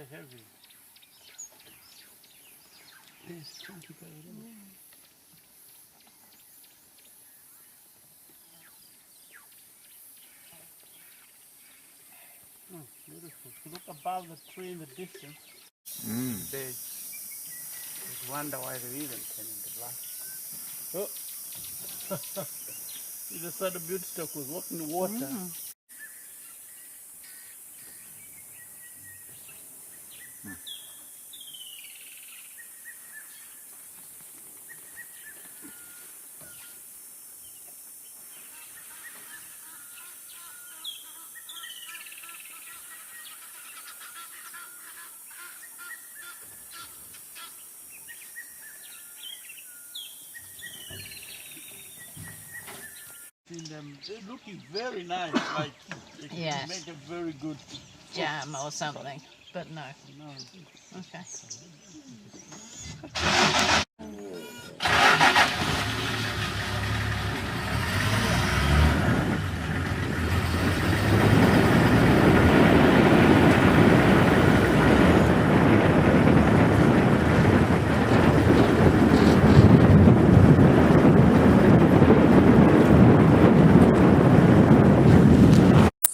quite heavy. There's 20 by Oh, beautiful. If you look above the tree in the distance, there's wonder why they even turn into black. Oh, see the side of Butestock was walking in the water. Them, they're looking very nice, like they can make a very good jam or something, but no. Okay.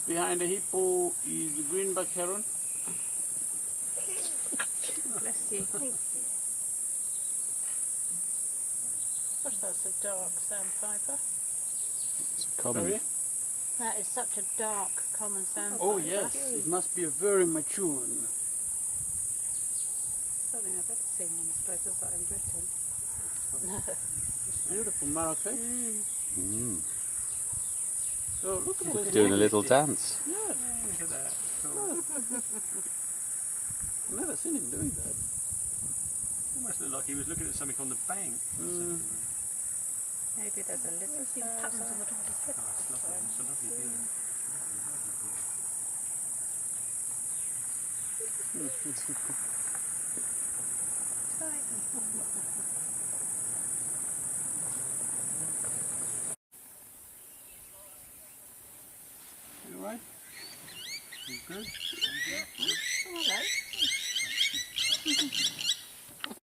Behind the hippo is the greenback heron. Bless you. Gosh, that's a dark sandpiper. It's common. Sorry? That is such a dark common sandpiper. Oh yes, it must be a very mature one. Something I've ever seen in this place, like in Britain. It's beautiful Marrakesh. So look at this. Doing a little dance. Yeah, look at that. So, I've never seen him doing that. Almost looked like he was looking at something on the bank. Maybe there's a lizard there. Oh, it's lovely. It's a lovely view. You right? You good? Hello.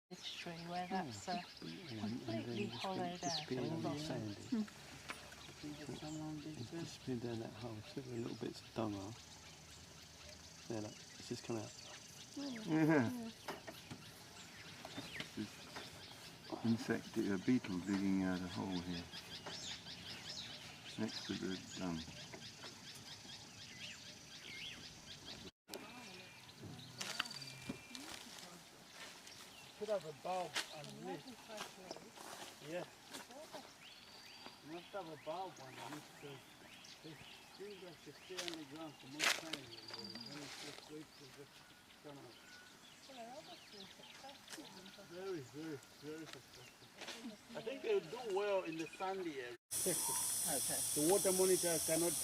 This tree where that's completely hollowed out. Just been down that hole, see where little bits of dung are. There, look, it's just come out. Insect, a beetle digging out a hole here, next to the dung. Should have a bulb underneath. Yeah. You must have a bulb underneath because these things like to stay on the ground for more time. And then it's just wait to just come out. Very, very, very successful. I think they do well in the sandy area. Okay. The water monitor cannot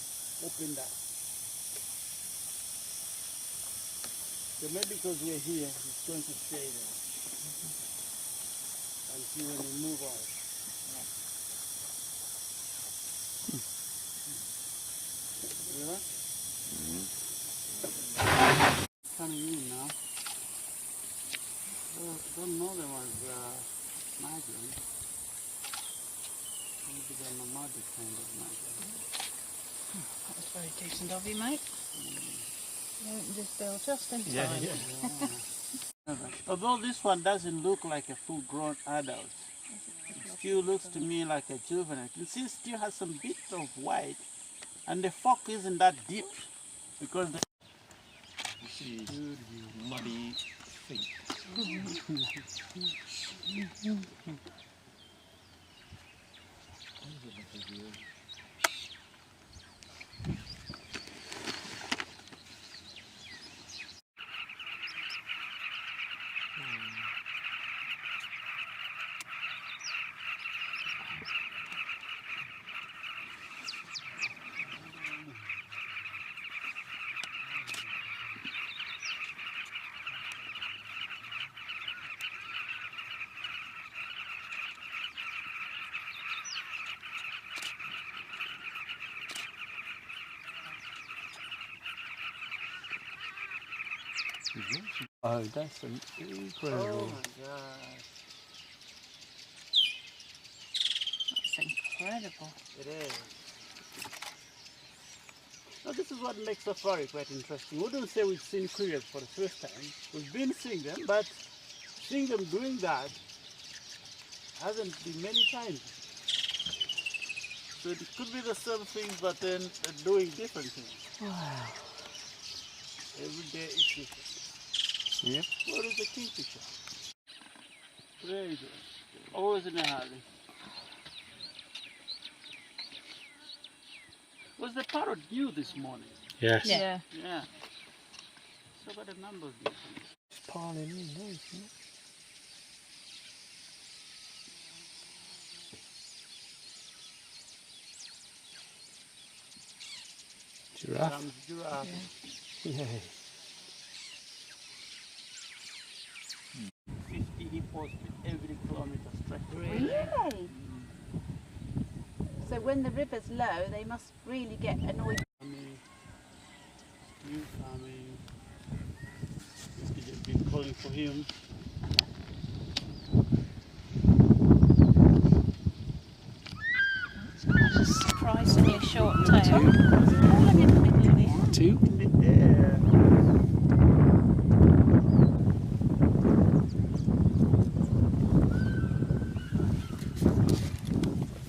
open that. So maybe because we're here, it's going to stay there. Until when we move out. Yeah? Coming in now. Don't know them as migrant. Maybe they're nomadic kind of migrant. That was very decent of you, mate. You opened this bill just in time. Although this one doesn't look like a full-grown adult, it still looks to me like a juvenile. You can see it still has some bits of white, and the fork isn't that deep because the You see muddy feet. Oh, that's incredible. Oh my gosh. That's incredible. It is. Now this is what makes safari quite interesting. We wouldn't say we've seen couriers for the first time. We've been seeing them, but seeing them doing that hasn't been many times. So it could be the same things, but then they're doing different things. Wow. Every day is different. Yep. What is the kingfisher? Very good. Always in a hurry. Was the parrot new this morning? Yes. Yeah. Yeah. So what the numbers different? It's piling in, isn't it? Giraffe. Comes giraffe. Yeah. 50 hippos every kilometer stretch. Really? So when the river's low, they must really get annoyed. You coming. This kid has been calling for him. Surprisingly short tail. All in the middle of the air. Two. Yeah.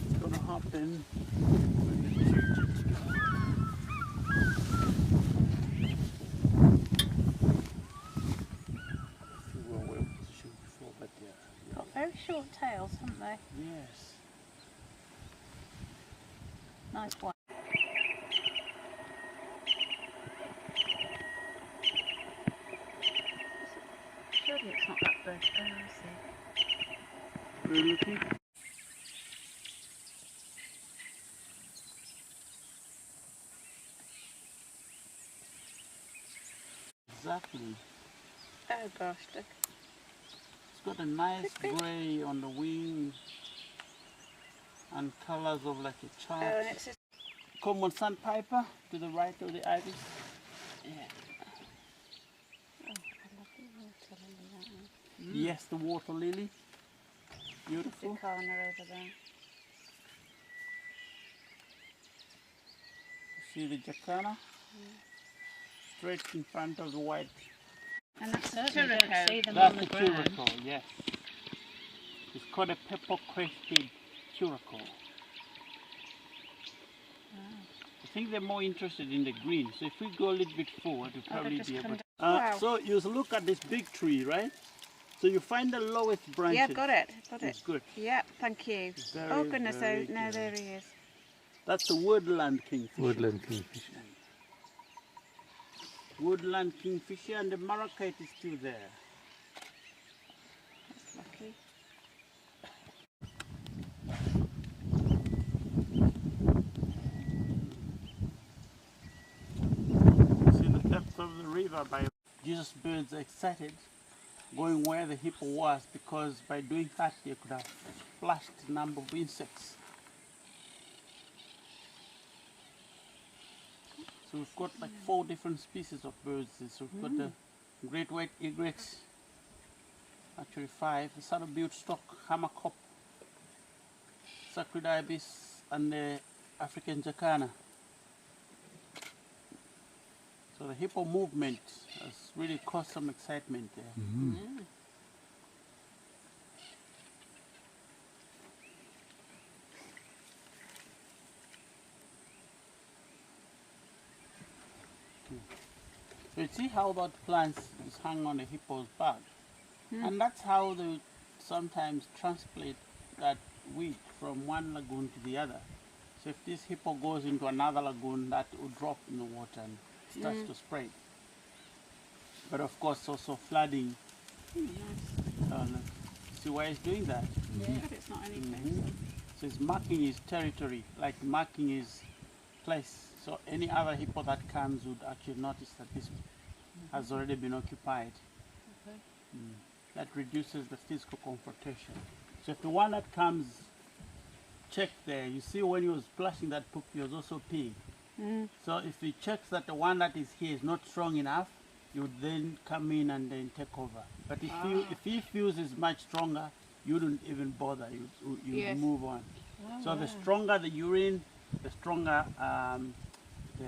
It's gonna happen when the churches go. We were well positioned before, but yeah. Got very short tails, haven't they? Yes. Nice one. Surely it's not that bird. Oh, I see. We're looking. Exactly. Oh gosh, look. It's got a nice grey on the wing and colours of like a Oh, chart. and it's just, Common sandpiper to the right of the ibis. yeah. Oh, I love the water lily, that one. Yes, the water lily. Beautiful. Jacana over there. See the jacana? Straight in front of the white. And that's certainly don't see them That's on the the ground. curacao, yes. It's called a pepper-crested curacao. I think they're more interested in the green. So if we go a little bit forward, we'll probably just be able come to. down. Wow. So you look at this big tree, right? So you find the lowest branches. Yeah, got it. Got it. It's good. Yeah, thank you. Very, Oh goodness, very no, good. there he is. That's the woodland kingfisher. Woodland kingfisher. Woodland kingfisher, and the maracate is still there. That's lucky. See the depth of the river by Jesus birds are excited going where the hippo was, because by doing that they could have flushed a number of insects. So we've got like 4 different species of birds. So we've got the great white egret, actually 5, the saddle-billed stork, hammercop, sacred ibis, and the African jacana. So the hippo movement has really caused some excitement there. Yeah. So you see how that plant is hung on the hippo's back? And that's how they sometimes transplant that wheat from one lagoon to the other. So if this hippo goes into another lagoon, that will drop in the water and starts to spread. But of course also flooding. Nice. Look. See why he's doing that? Yeah, but it's not anything. So he's marking his territory, like marking his place. So any other hippo that comes would actually notice that this has already been occupied. Okay. That reduces the physical confrontation. So if the one that comes, check there, you see when he was splashing that poop, he was also peeing. So if he checks that the one that is here is not strong enough, you would then come in and then take over. But if he feels it's much stronger, you wouldn't even bother. You Yes. move on. Oh, So wow. the stronger the urine, the stronger the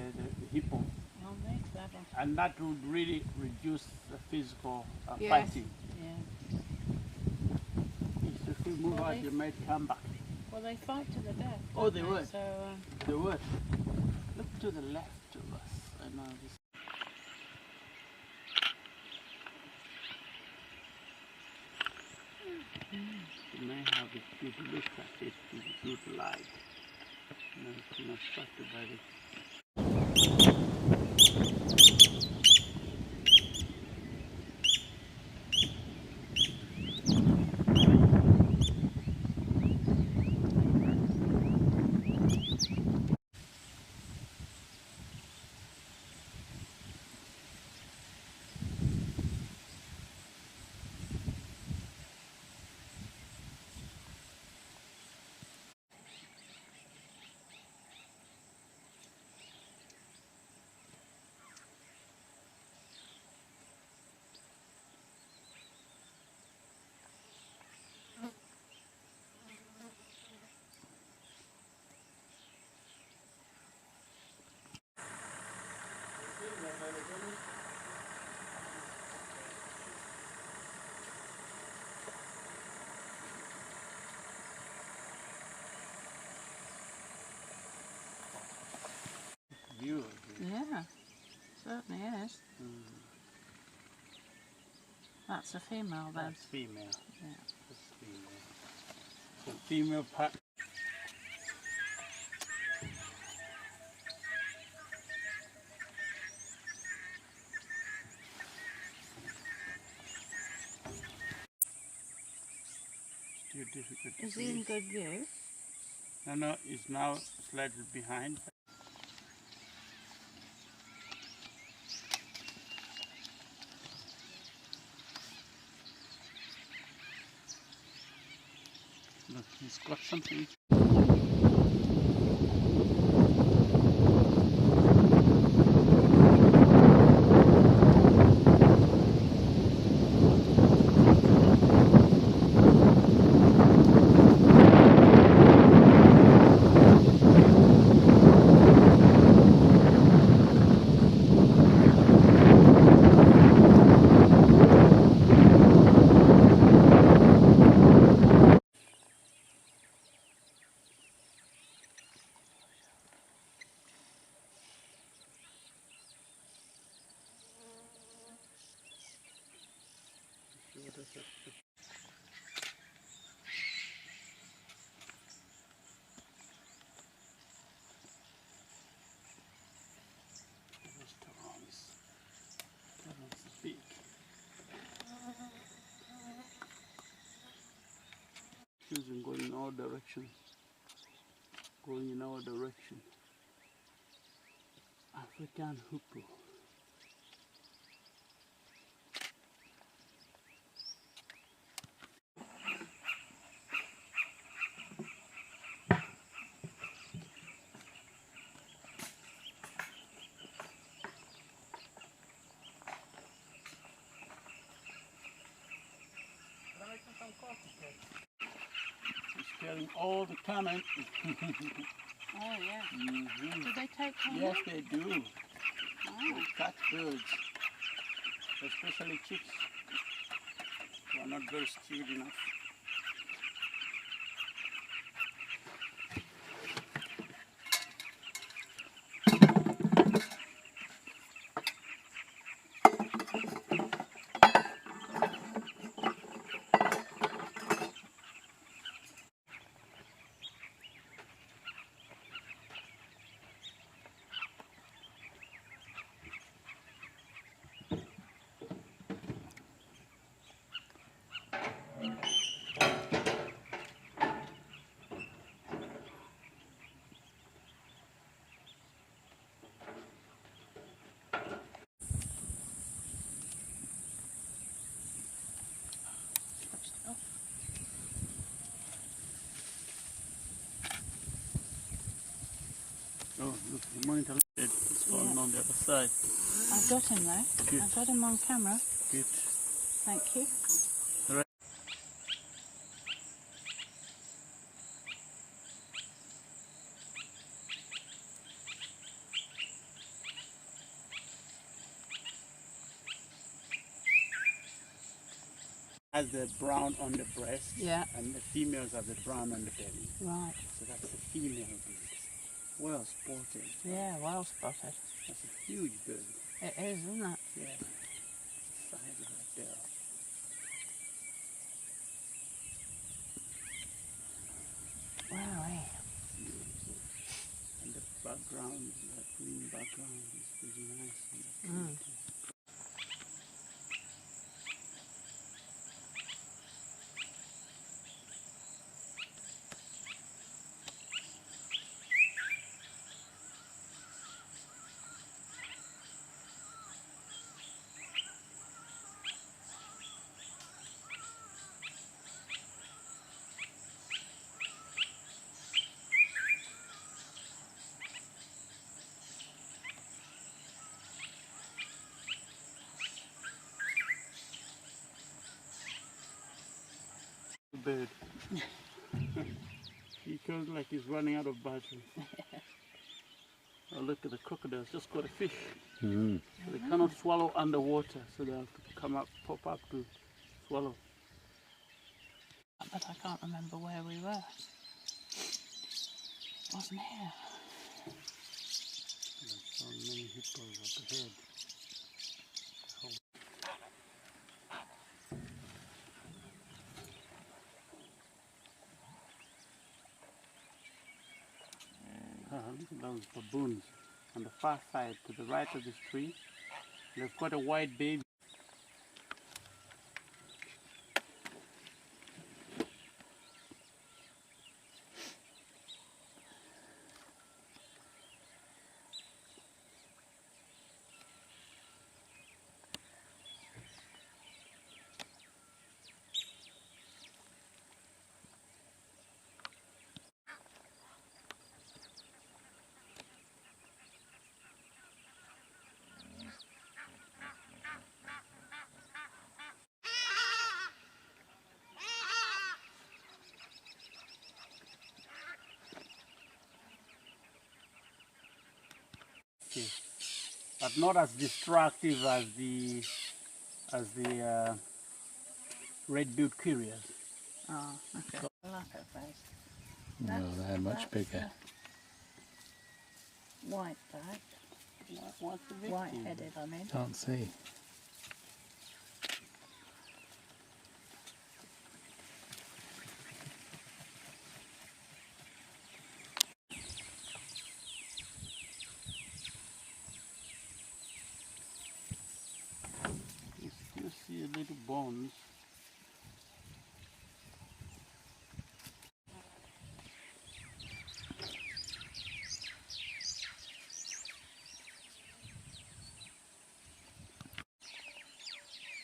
hippo. Oh, very clever. And that would really reduce the physical Yes. fighting. Yeah. If we move Well, out, they- you might come back. Well, they fight to the death. Oh, don't they would. So, The word. Look to the left of us. I know this. You may have a good look at it with good light. No, it's not affected by the view of it. yeah, certainly is. That's a female then. That's female. Yeah. That's female. The female part. Still difficult to Is he in see. good view? No, it's now slightly behind. Look, he's got something. Big. Choosing going in all directions. Going in all direction. African hippo. He's carrying all the comment. Oh, yeah. Mm-hmm. Do they take home? Yes, they do. Oh. They catch birds, especially chicks. They are not very skilled enough. Oh, look, the monitor. It's falling on the other side. I've got him though. Good. I've got him on camera. Good. Thank you. Has the brown on the breast, Yeah. and the females have the brown on the belly. Right. So that's the female bird. Well spotted. Yeah, well spotted. That's a huge bird. It is, isn't it? Yeah. It's the size of a bell. Wow, eh? Beautiful. And the background, that green background is pretty nice. Mm. Bird. He feels like he's running out of battery. Oh, look at the crocodiles, just caught a fish. Mm. They cannot swallow underwater, so they have to come up, pop up to swallow. But I can't remember where we were. Wasn't here. There's so many hippos up ahead. Look at those baboons on the far side to the right of this tree. They've got a white baby. Okay. But not as destructive as the red-billed curious. Oh, okay. I like her face. No, they're much bigger. White back. What's the victim? White-headed, I mean. Can't see. You still see little bones.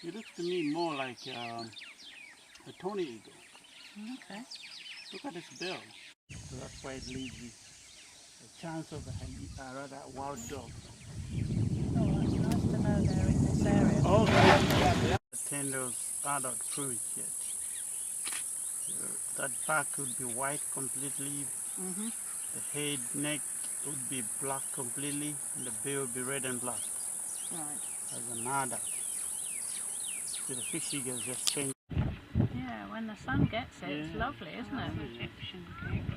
It looks to me more like a tawny eagle. Okay. Look at its bill. So that's why it leaves you a chance of a rather wild dog. Oh, that's nice to know they're in this area. Oh, the tendrils are not fruit yet. So that back would be white completely. Mm-hmm. The head, neck would be black completely, and the bill would be red and black. Right. As an adult. So the fish eagles just change. Yeah, when the sun gets it, it's Yeah. lovely, isn't it? Yeah. Egyptian cake.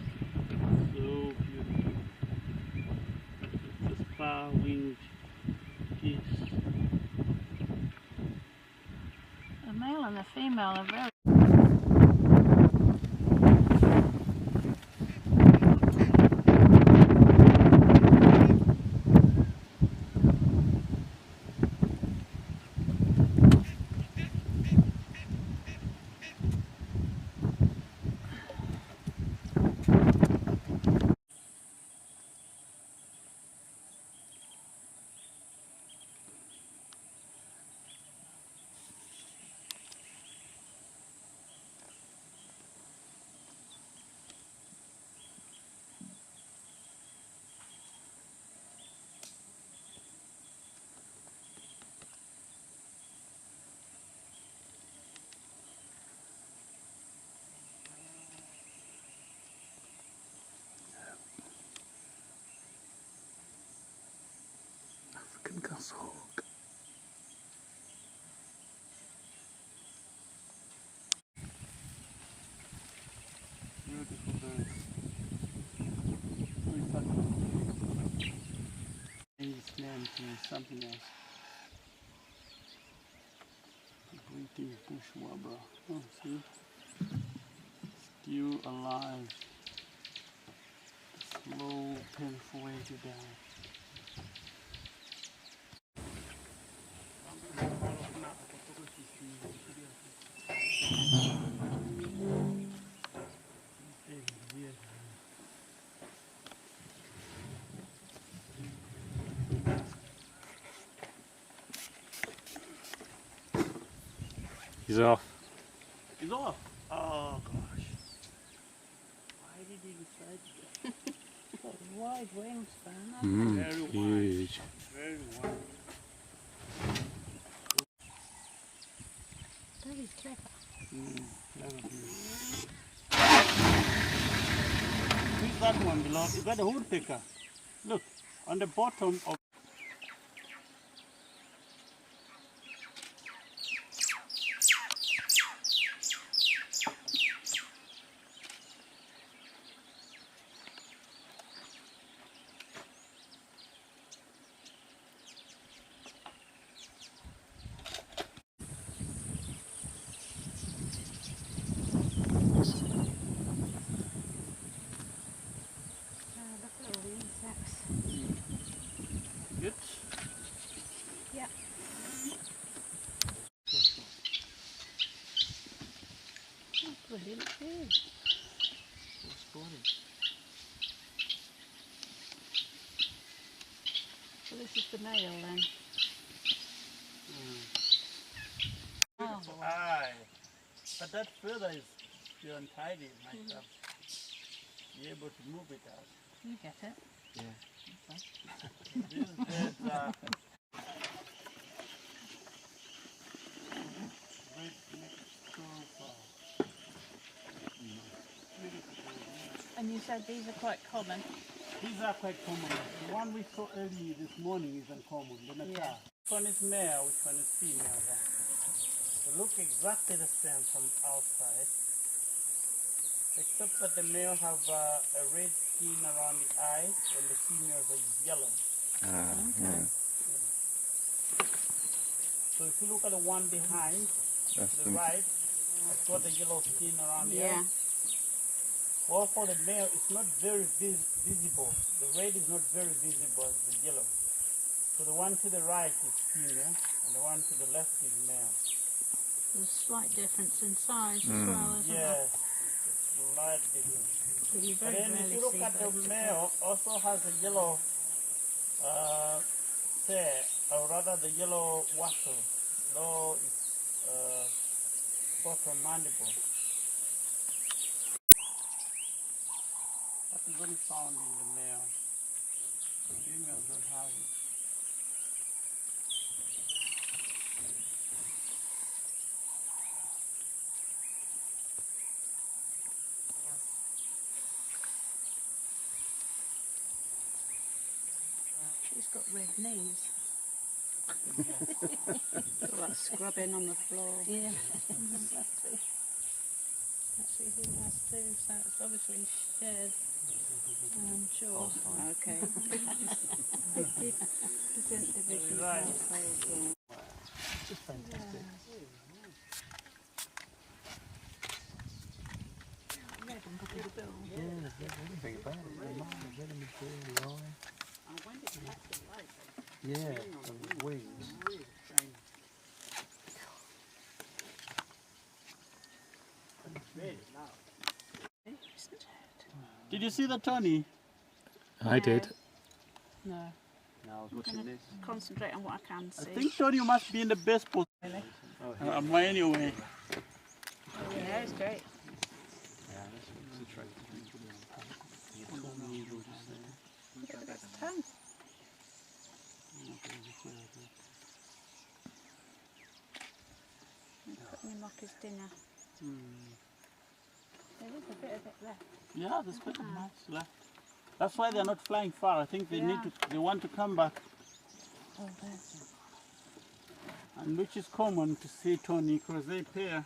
So beautiful. It's a star-winged geese. The male and the female are very... into something else. Breathing bush warbler. Oh, see? Still alive. Slow, painful way to die. He's off. He's off. Oh gosh. Why did he decide to Got wide wingspan. Very wide. Huge. Very wide. Very clever. Clever dude. Who's that one below? Is that a woodpecker? Look, on the bottom of Look at all the insects. it. Yeah. Oh, brilliant view. So this is the male then. Oh, Aye. But that feather is still untidy. It might have be able to move it out. you get it. These birds are red-necked crow. And you said these are quite common. These are quite common. The one we saw early this morning is uncommon. The Natal. Which one is male? Which one is female? They look exactly the same from the outside, except that the male have a red skin around the eye, and the females are yellow. Yeah. So if you look at the one behind, That's to the right, it's got the yellow skin around the Yeah. eye. Well, for the male, it's not very visible. The red is not very visible as the yellow. So the one to the right is female, and the one to the left is male. There's a slight difference in size as well, isn't there? Yes, it's a slight difference. But you But very then if rarely you look see at the both male, also has a yellow hair, or rather the yellow wattle, though it's bottom mandible. That is only found in the male. The females don't have it. She's got red knees. Got that scrubbing on the floor. Yeah, exactly. Actually, he has too, so it's obviously shared. I'm sure. Okay. 50% division of Right. household. Just fantastic. Red on top of the bill. Yeah, there's everything about it. The mouth, the red in the bill, the eye. Yeah, the wings. Did you see the Tony? I did. No. No, I was I'm watching going to this. concentrate on what I can I see. think Tony must be in the best position. Well, anyway. Yeah, it's great. Yeah, that's a trait. Look at its tongue. Putting him off his dinner. There is a bit of it left. Yeah, there's quite much left. That's why they're not flying far. I think they need to. They want to come back, Oh, there's and which is common to see Tony because they pair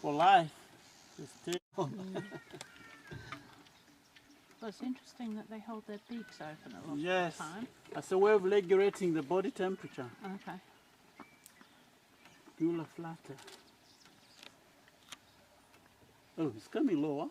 for life. They stay. Well, Well, it's interesting that they hold their beaks open a lot Yes. of the time. That's a way of regulating the body temperature. Okay. Gula flatter. Oh, it's coming lower.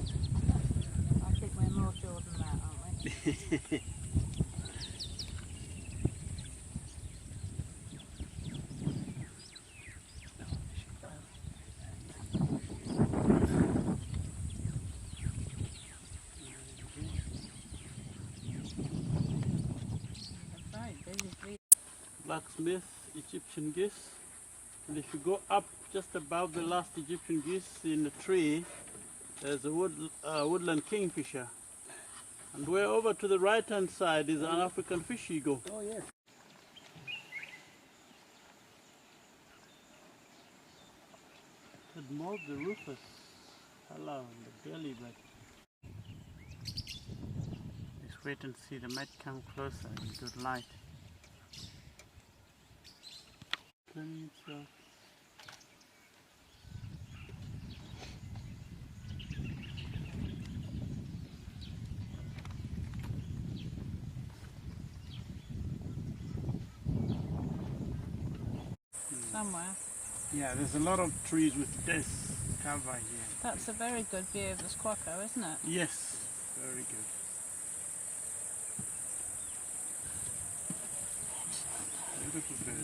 I think we're more sure than that, aren't we? Right, busy. Blacksmith, Egyptian geese. And if you go up just above the last Egyptian geese in the tree, there's a woodland kingfisher. And way over to the right hand side is an African fish eagle. Oh, yes. It moves the rufous. Hello, the belly button. Let's wait and see. They might come closer in good light. Turning itself. Somewhere. Yeah, there's a lot of trees with this cover here. That's a very good view of the squawko, isn't it? Yes, very good. Beautiful bird.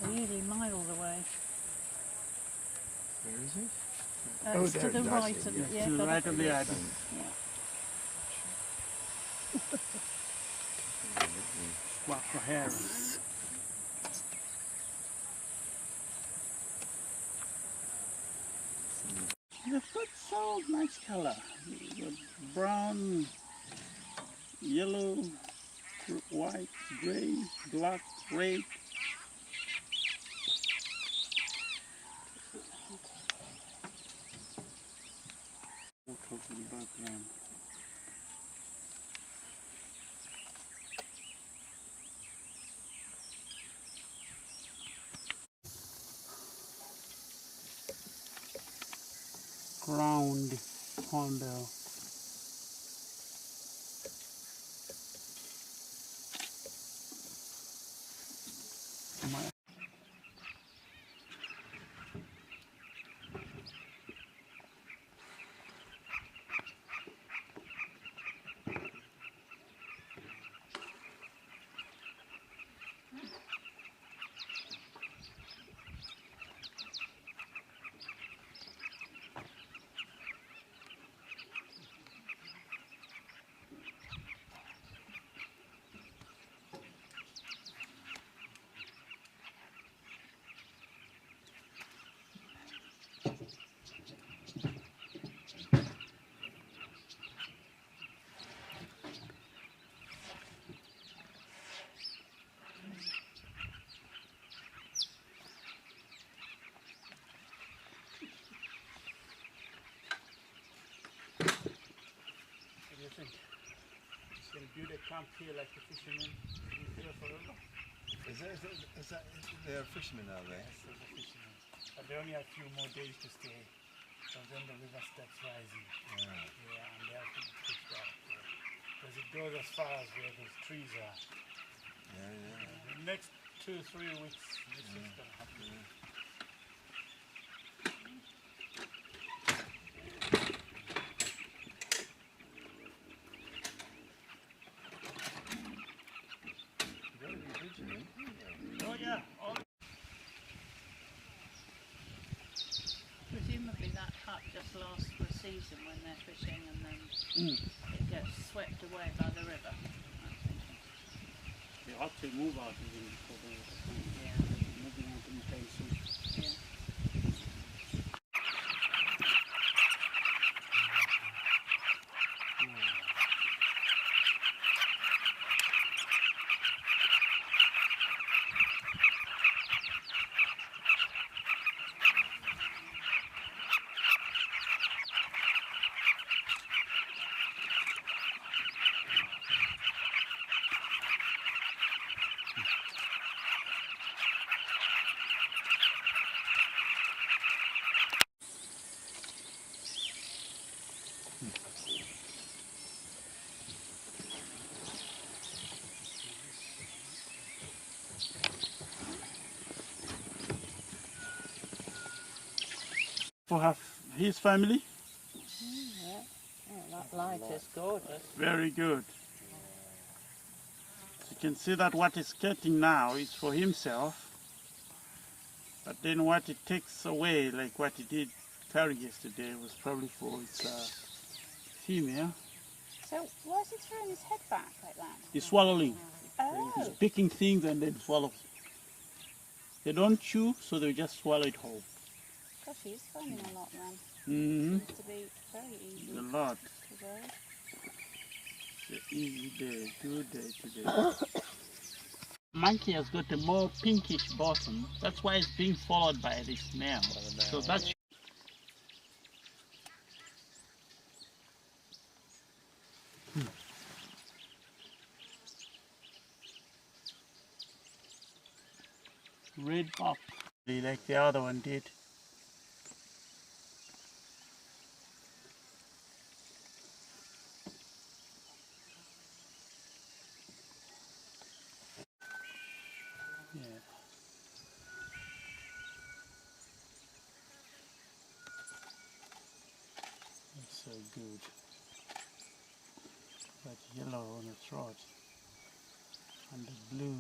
They're usually miles away. Where is it? It's to the right of it. Yeah, To the got right it. of the island. Squawko heron. They've got so nice color. You've got brown, yellow, white, grey, black, red. Photo in the background. Ground hornbill. Can build a camp here like the fishermen. Be here forever. There are fishermen out there. Yes, there's a fisherman. But they only have a few more days to stay. So then the river starts rising. Yeah. Yeah, and they have to be pushed out. Because it goes as far as where those trees are. Yeah. The next 2-3 weeks, this is going to happen. Oh yeah, Presumably that hut just lasts for a season when they're fishing and then it gets swept away by the river. I'm thinking. they ought to move out even before Yeah. moving out anytime soon. Yeah. For his family? Yeah. Oh, that light is gorgeous. Very good. You can see that what he's getting now is for himself, but then what it takes away, like what he did carry yesterday, was probably for his female. So why is he throwing his head back like that? He's swallowing. Oh, He's picking things and then swallow. They don't chew, so they just swallow it whole. gosh, he's finding a lot then. Mm-hmm. Seems to be very easy A lot. today. It's an easy day, good day today. Monkey has got a more pinkish bottom. That's why it's being followed by this male. So that's red pop, like the other one did. Yeah. That's so good. That yellow on the throat and the blue.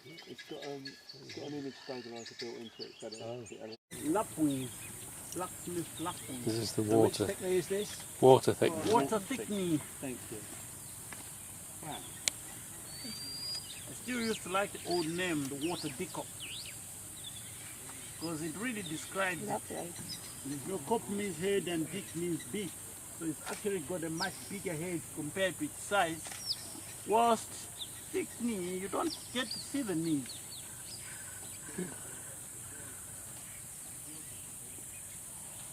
It's got an image stabilizer built into it. Better. Lapwings. Blacksmith lapwings. This is the How much thicker is this? water thickness. Water thickening. Thank you. Wow. I still used to like the old name, the water dickup, because it really describes it. Lovely. Your cup means head and dick means big. So it's actually got a much bigger head compared to its size. Whilst fixed knee, you don't get to see the knee.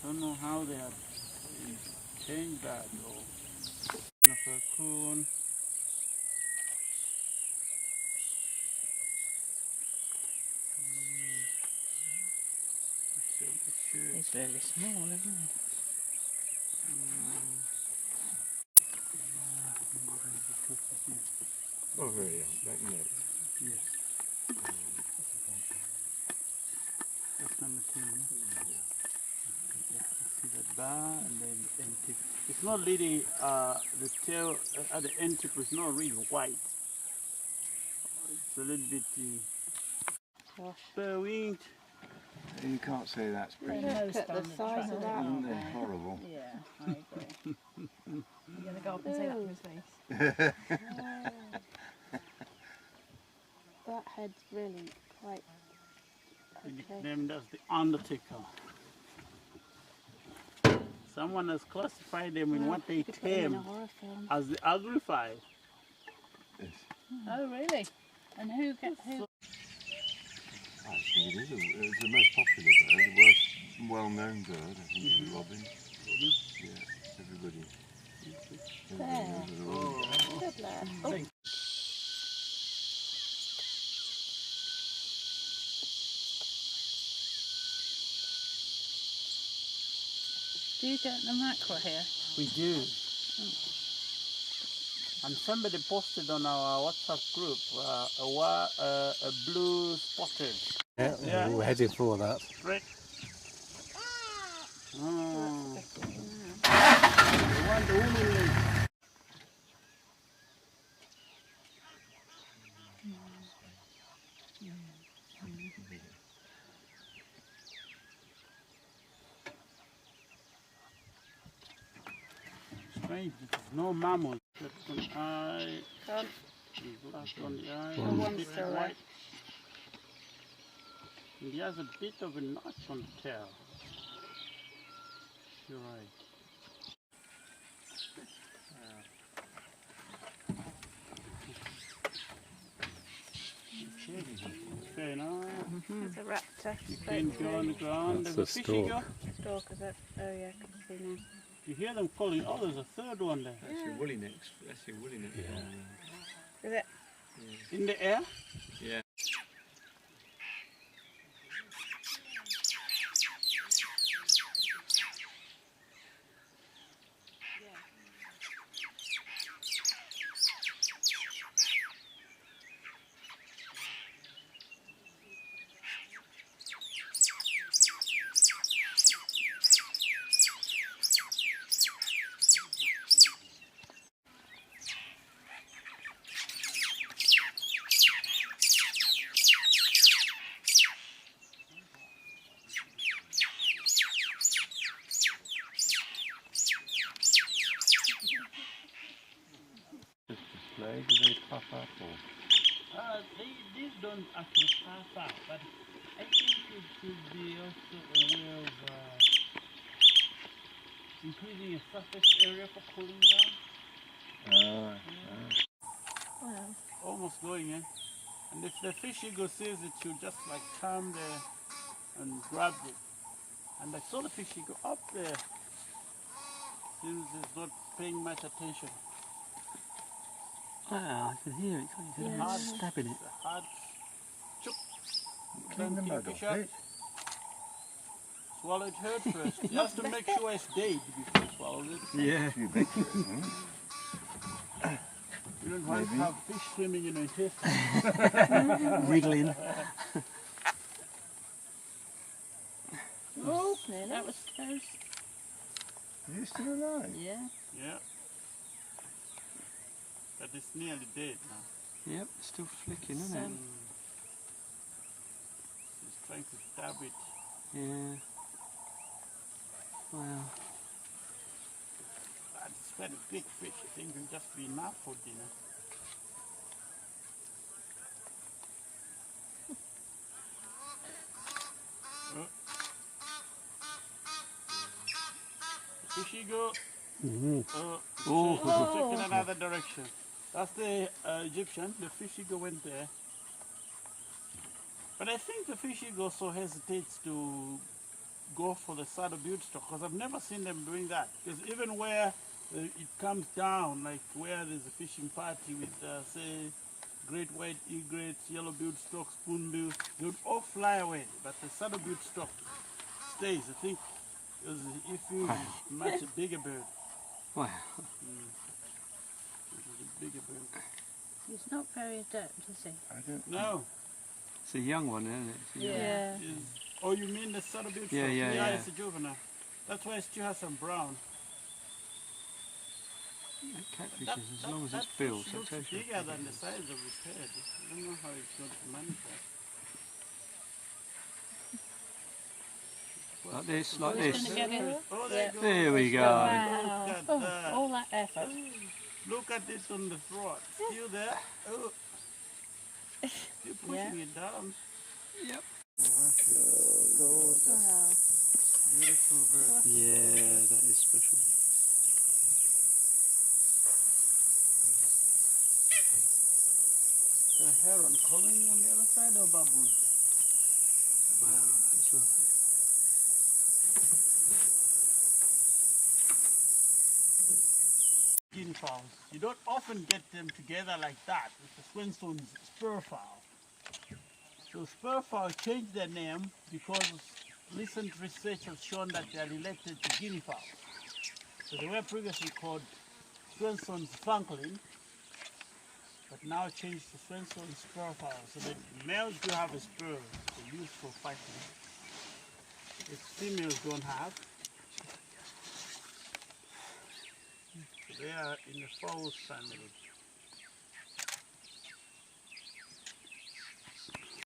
Don't know how they have changed that though. Of a coon. He's really small, isn't he? Oh, very young, back neck. Yes. That's number 2. See that bar and then the end tip. It's not really, the tail at the end tip is not really white. It's a little bit Gosh. spur winged. You can't say that's pretty. Look at the size of that. Isn't it horrible? Yeah, I agree. You're going to go up and say that to his face. That head's really quite okay. Nicknamed as the Undertaker. Someone has classified them in what they You could put him in term a horror film. as the Agrified. Yes. Oh, really? And who gets who? I think it is. It's the most popular bird, the most well-known bird. I think is robin. Yeah, everybody. There. knows the robin. Good lad. Oh, Do you get the mackerel here? We do. And somebody posted on our WhatsApp group a blue spotted. Yeah, Yeah. we're heading for that. Right. Oh. The one, the woman leg. Strange, there's no mammal. Just an eye. come. Black on the eye. The a one's bit still white. And he has a bit of a notch on the tail. You're right. Fair enough. There's a raptor. You can go on the ground. That's There's a the fishy stork. go. Stalk, is it? Oh yeah, I can see now. You hear them calling. Oh, there's a third one there. That's your woolly necks. That's your woolly necks. Yeah. Is it? In the air? Yeah. Do they puff up or? These don't actually pass out, but I think it should be also a way of increasing a surface area for cooling down. Wow. Almost going in. And if the fish eagle sees it, she'll just like come there and grab it. And I saw the fish eagle up there. Seems it's not paying much attention. Wow, I can hear it. Can't you? Yeah. It's stabbing it. The hard chook. Clean the mud off it. Swallow it head first. Just to make sure it's dead before you swallow it. Yeah. You bet you it, You don't want to have fish swimming in your intestine. Wriggling. Oh, that was close. Are you still alive? Yeah. Yeah. But it's nearly dead now. Yep, still flicking, isn't it? It's trying to stab it. Yeah. Wow. But it's quite a big fish. I think it'll just be enough for dinner. Fish eagle. Check in another direction. That's the Egyptian. The fish eagle went there. But I think the fish eagle also hesitates to go for the saddle build stock because I've never seen them doing that. Because even where it comes down, like where there's a fishing party with, say, great white egrets, yellow build stock, spoonbill, they would all fly away. But the saddle build stock stays. I think because if you much a bigger bird. Wow. It's a bigger bird. He's not very adept, is he? I don't No. It's a young one, isn't it? It's a young one. Yeah. Oh, you mean the saddle build Yeah, stock? yeah, yeah. It's a juvenile. That's why it still has some brown. Catfish is as long as it's built. It looks bigger than the size of his head. I don't know how it's going to manifest. Like this, like Who's this. gonna get it? Oh, there you go. There we go. Wow. Look at Oh, that. all that effort. Look at it on the throat. Still there. Oh. Still pushing it down. Yep. Wow. Beautiful bird. Yeah, that is special. The heron coming on the other side of baboon. Wow, that's lovely. Guinea fowls. You don't often get them together like that with the Swinstone's spur fowl. So spur fowl changed their name because recent research has shown that they are related to guinea fowls. So they were previously called Swinstone's francolin, but now changed to Swinstone's spur fowl. So the males do have a spur they use for fighting. Its females don't have. They are in the fowls family.